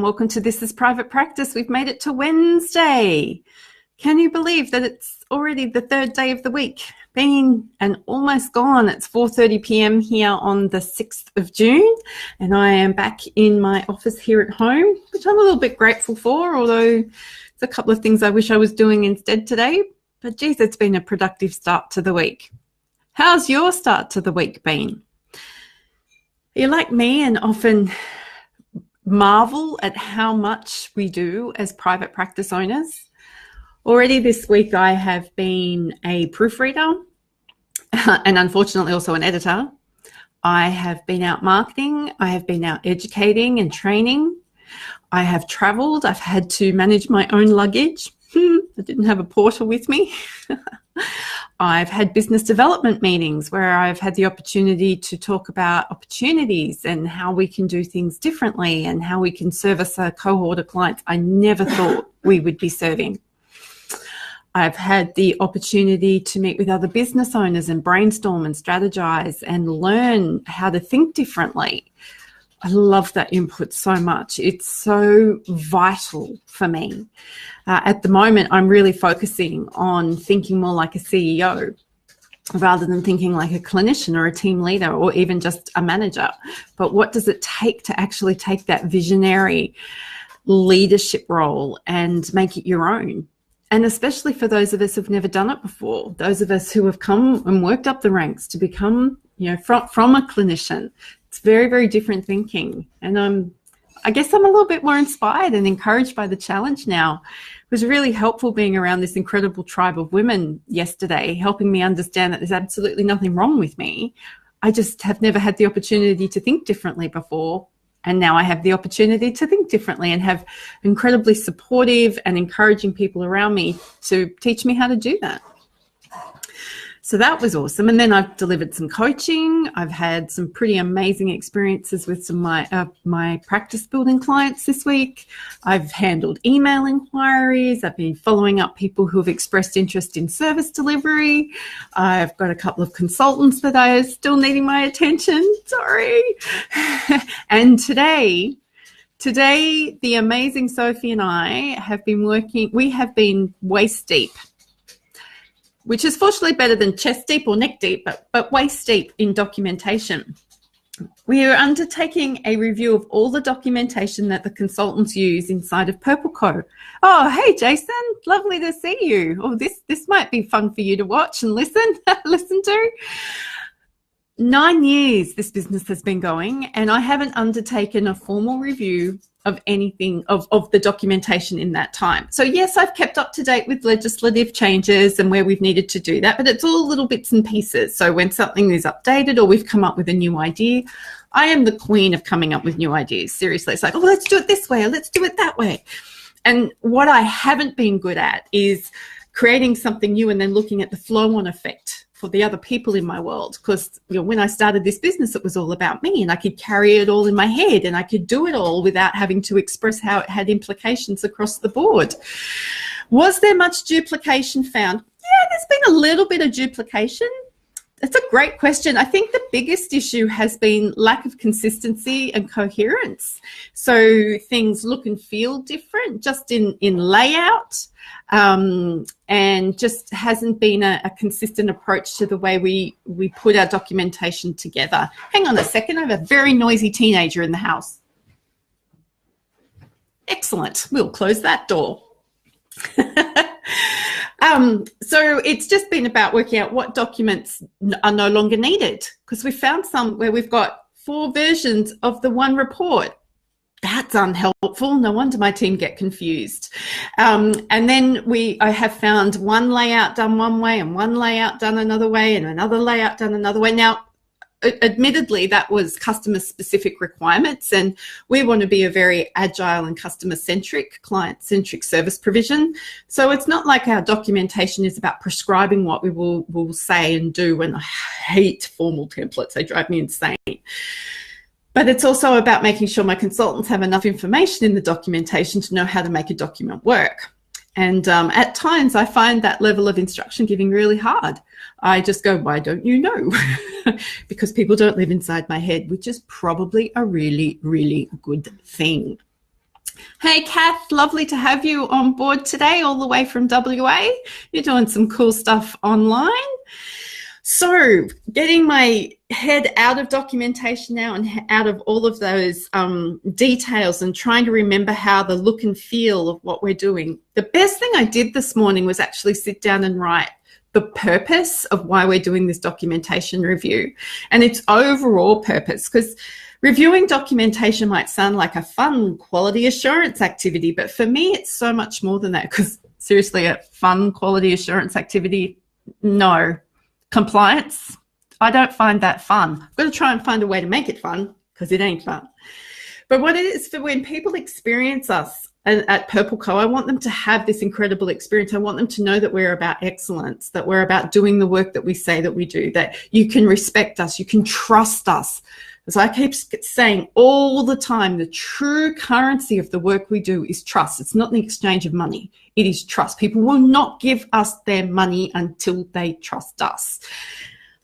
Welcome to This is Private Practice. We've made it to Wednesday. Can you believe that it's already the third day of the week? Been and almost gone. It's 4:30 p.m. here on the 6th of June, and I am back in my office here at home, which I'm a little bit grateful for, although there's a couple of things I wish I was doing instead today. But geez, it's been a productive start to the week. How's your start to the week been? You're like me and often marvel at how much we do as private practice owners. Already this week I have been a proofreader and unfortunately also an editor. I have been out marketing. I have been out educating and training. I have traveled. I've had to manage my own luggage. I didn't have a porter with me. I've had business development meetings where I've had the opportunity to talk about opportunities and how we can do things differently and how we can service a cohort of clients I never thought we would be serving. I've had the opportunity to meet with other business owners and brainstorm and strategize and learn how to think differently. I love that input so much. It's so vital for me. At the moment, I'm really focusing on thinking more like a CEO rather than thinking like a clinician or a team leader or even just a manager. But what does it take to actually take that visionary leadership role and make it your own? And especially for those of us who've never done it before, those of us who have come and worked up the ranks to become, from a clinician. It's very, very different thinking. And I guess I'm a little bit more inspired and encouraged by the challenge now. It was really helpful being around this incredible tribe of women yesterday, helping me understand that there's absolutely nothing wrong with me. I just have never had the opportunity to think differently before. And now I have the opportunity to think differently and have incredibly supportive and encouraging people around me to teach me how to do that. So that was awesome. And then I've delivered some coaching. I've had some pretty amazing experiences with some of my practice building clients this week. I've handled email inquiries. I've been following up people who have expressed interest in service delivery. I've got a couple of consultants that are still needing my attention. Sorry. And today, the amazing Sophie and I have been we have been waist deep, which is fortunately better than chest deep or neck deep, but waist deep in documentation. We are undertaking a review of all the documentation that the consultants use inside of Purple Co. Oh, hey, Jason, lovely to see you. Oh, this might be fun for you to watch and listen to. 9 years this business has been going, and I haven't undertaken a formal review of anything of the documentation in that time. So yes, I've kept up to date with legislative changes and where we've needed to do that, but it's all little bits and pieces. So when something is updated or we've come up with a new idea, I am the queen of coming up with new ideas. Seriously, it's like, oh, let's do it this way or let's do it that way. And what I haven't been good at is creating something new and then looking at the flow-on effect for the other people in my world, because when I started this business, it was all about me and I could carry it all in my head and I could do it all without having to express how it had implications across the board. Was there much duplication found? Yeah, there's been a little bit of duplication. That's a great question. I think the biggest issue has been lack of consistency and coherence. So things look and feel different just in layout, and just hasn't been a consistent approach to the way we put our documentation together. Hang on a second, I have a very noisy teenager in the house. Excellent, we'll close that door. So it's just been about working out what documents are no longer needed, because we found some where we've got 4 versions of the one report. That's unhelpful. No wonder my team get confused. And then I have found one layout done one way and one layout done another way and another layout done another way. Now, admittedly, that was customer-specific requirements, and we want to be a very agile and customer-centric, client-centric service provision. So it's not like our documentation is about prescribing what we will say and do, and I hate formal templates. They drive me insane. But it's also about making sure my consultants have enough information in the documentation to know how to make a document work. And at times I find that level of instruction giving really hard. I just go, why don't you know? Because people don't live inside my head, which is probably a really, really good thing. Hey, Kath, lovely to have you on board today, all the way from WA. You're doing some cool stuff online. So, getting my head out of documentation now and out of all of those details and trying to remember how the look and feel of what we're doing. The best thing I did this morning was actually sit down and write the purpose of why we're doing this documentation review and its overall purpose, because reviewing documentation might sound like a fun quality assurance activity, but for me, it's so much more than that, because seriously, a fun quality assurance activity, no. Compliance, I don't find that fun. I've got to try and find a way to make it fun, because it ain't fun. But what it is, for when people experience us at Purple Co, I want them to have this incredible experience. I want them to know that we're about excellence, that we're about doing the work that we say that we do, that you can respect us, you can trust us. As I keep saying all the time, the true currency of the work we do is trust. It's not the exchange of money. It is trust. People will not give us their money until they trust us.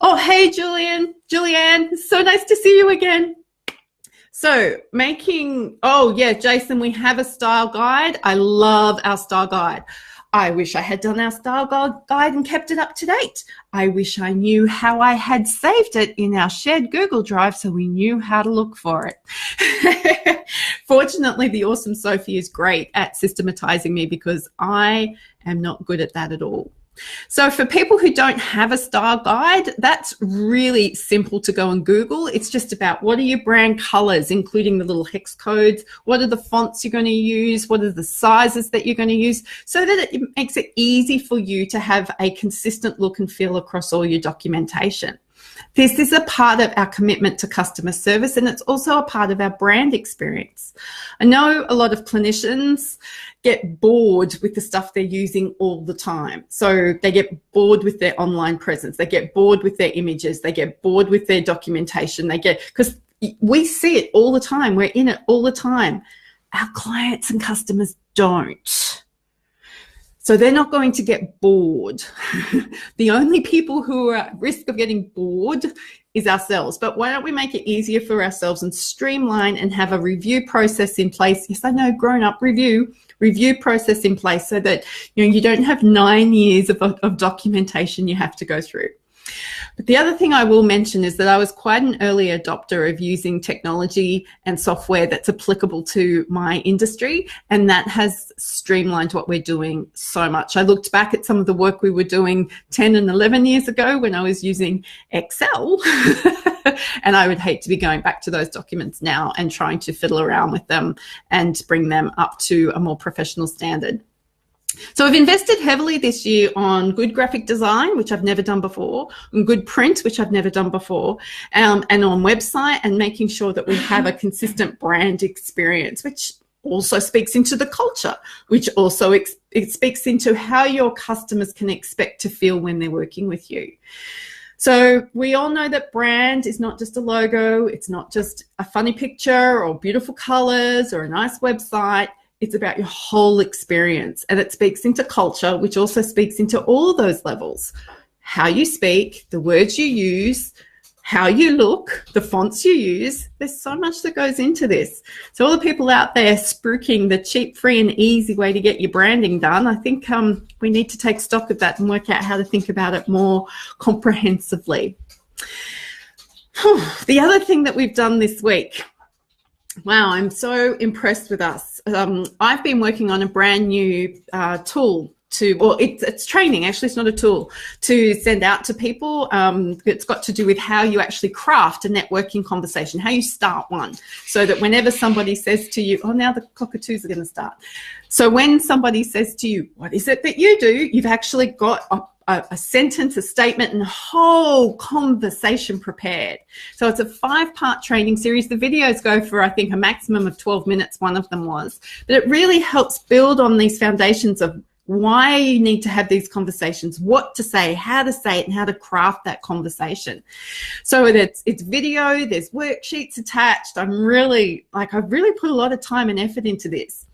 Oh, hey, Julianne, it's so nice to see you again. So Jason, we have a style guide. I love our style guide. I wish I had done our style guide and kept it up to date. I wish I knew how I had saved it in our shared Google Drive so we knew how to look for it. Fortunately, the awesome Sophie is great at systematizing me, because I am not good at that at all. So for people who don't have a style guide, that's really simple to go and Google. It's just about what are your brand colors, including the little hex codes, what are the fonts you're going to use, what are the sizes that you're going to use, so that it makes it easy for you to have a consistent look and feel across all your documentation. This is a part of our commitment to customer service, and it's also a part of our brand experience. I know a lot of clinicians get bored with the stuff they're using all the time. So they get bored with their online presence, they get bored with their images, they get bored with their documentation, because we see it all the time, we're in it all the time. Our clients and customers don't. So they're not going to get bored. The only people who are at risk of getting bored is ourselves. But why don't we make it easier for ourselves and streamline and have a review process in place? Yes, I know, grown-up review process in place, so that you don't have 9 years of documentation you have to go through. But the other thing I will mention is that I was quite an early adopter of using technology and software that's applicable to my industry, and that has streamlined what we're doing so much. I looked back at some of the work we were doing 10 and 11 years ago when I was using Excel, and I would hate to be going back to those documents now and trying to fiddle around with them and bring them up to a more professional standard. So I've invested heavily this year on good graphic design, which I've never done before, on good print, which I've never done before, and on website, and making sure that we have a consistent brand experience, which also speaks into the culture, which also it speaks into how your customers can expect to feel when they're working with you. So we all know that brand is not just a logo, it's not just a funny picture or beautiful colors or a nice website. It's about your whole experience, and it speaks into culture, which also speaks into all those levels. How you speak, the words you use, how you look, the fonts you use. There's so much that goes into this. So all the people out there spruiking the cheap, free and easy way to get your branding done, I think we need to take stock of that and work out how to think about it more comprehensively. The other thing that we've done this week, wow, I'm so impressed with us. I've been working on a brand new tool it's training, actually it's not a tool, to send out to people. It's got to do with how you actually craft a networking conversation, how you start one, so that whenever somebody says to you, oh, now the cockatoos are going to start. So when somebody says to you, what is it that you do? You've actually got a sentence, a statement, and a whole conversation prepared. So it's a 5-part training series. The videos go for, I think, a maximum of 12 minutes, one of them was. But it really helps build on these foundations of why you need to have these conversations, what to say, how to say it, and how to craft that conversation. So it's video, there's worksheets attached. I've really put a lot of time and effort into this.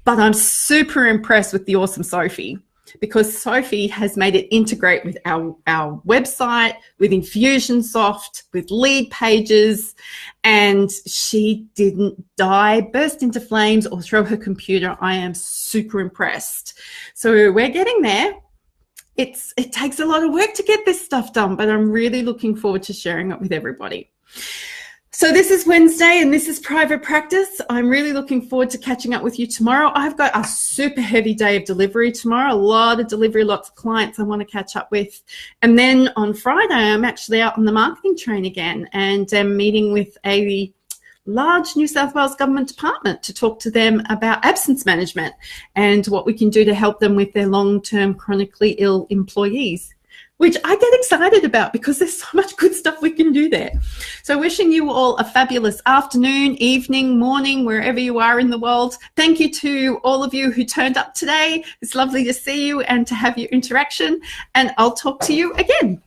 But I'm super impressed with the awesome Sophie. because Sophie has made it integrate with our website, with Infusionsoft, with lead pages, and she didn't die, burst into flames, or throw her computer. I am super impressed. So we're getting there. It takes a lot of work to get this stuff done, but I'm really looking forward to sharing it with everybody. So this is Wednesday and this is private practice. I'm really looking forward to catching up with you tomorrow. I've got a super heavy day of delivery tomorrow, a lot of delivery, lots of clients I want to catch up with. And then on Friday, I'm actually out on the marketing train again and I'm meeting with a large New South Wales government department to talk to them about absence management and what we can do to help them with their long-term chronically ill employees, which I get excited about because there's so much good stuff we can do there. So wishing you all a fabulous afternoon, evening, morning, wherever you are in the world. Thank you to all of you who turned up today. It's lovely to see you and to have your interaction, and I'll talk to you again.